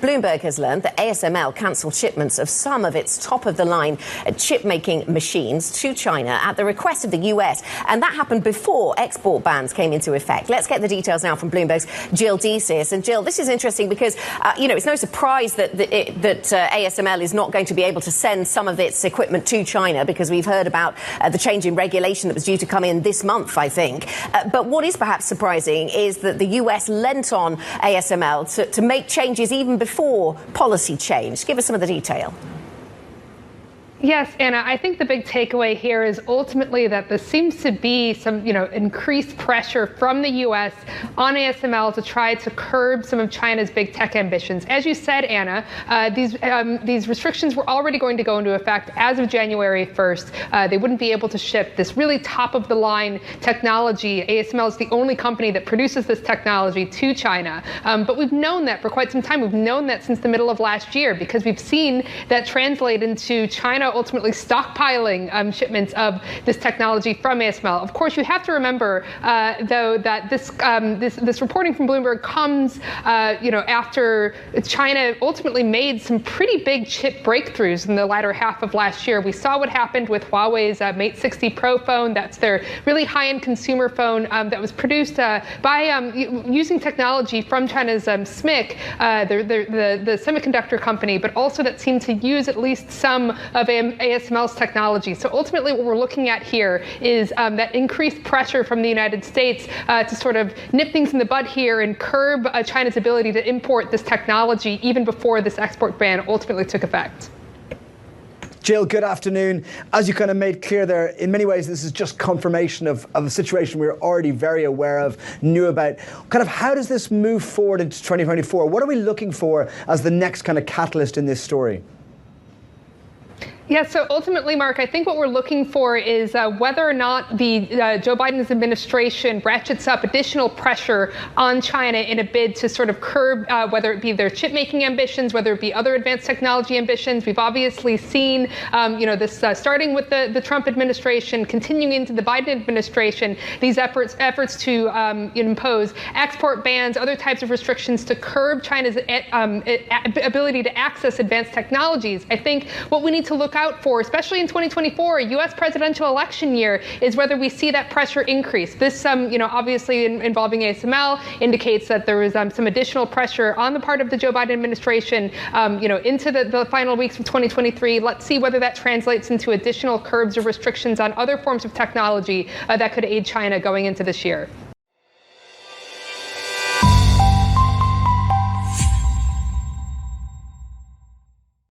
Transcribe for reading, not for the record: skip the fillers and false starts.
Bloomberg has learned that ASML cancelled shipments of some of its top-of-the-line chip-making machines to China at the request of the US, and that happened before export bans came into effect. Let's get the details now from Bloomberg's Jill Decis. And Jill, this is interesting because, it's no surprise that ASML is not going to be able to send some of its equipment to China, because we've heard about the change in regulation that was due to come in this month, I think. But what is perhaps surprising is that the US lent on ASML to make changes even before policy change. Give us some of the detail. Yes, Anna, I think the big takeaway here is ultimately that there seems to be some, increased pressure from the U.S. on ASML to try to curb some of China's big tech ambitions. As you said, Anna, these restrictions were already going to go into effect as of January 1st. They wouldn't be able to ship this really top-of-the-line technology. ASML is the only company that produces this technology to China. But we've known that for quite some time. We've known that since the middle of last year, because we've seen that translate into China ultimately stockpiling shipments of this technology from ASML. Of course, you have to remember, though, that this reporting from Bloomberg comes, after China ultimately made some pretty big chip breakthroughs in the latter half of last year. We saw what happened with Huawei's Mate 60 Pro phone. That's their really high-end consumer phone that was produced by using technology from China's SMIC, the semiconductor company, but also that seemed to use at least some of ASML's technology. So ultimately what we're looking at here is that increased pressure from the United States to sort of nip things in the bud here and curb China's ability to import this technology even before this export ban ultimately took effect. Jill, good afternoon. As you kind of made clear there, in many ways this is just confirmation of a situation we're already very aware of, knew about. Kind of how does this move forward into 2024? What are we looking for as the next kind of catalyst in this story? Yeah, so ultimately, Mark, I think what we're looking for is whether or not the Joe Biden's administration ratchets up additional pressure on China in a bid to sort of curb whether it be their chip-making ambitions, whether it be other advanced technology ambitions. We've obviously seen, this starting with the Trump administration, continuing into the Biden administration, these efforts to impose export bans, other types of restrictions to curb China's ability to access advanced technologies. I think what we need to look out for, especially in 2024, a U.S. presidential election year, is whether we see that pressure increase. This, obviously involving ASML, indicates that there is some additional pressure on the part of the Joe Biden administration, into the final weeks of 2023. Let's see whether that translates into additional curbs or restrictions on other forms of technology that could aid China going into this year.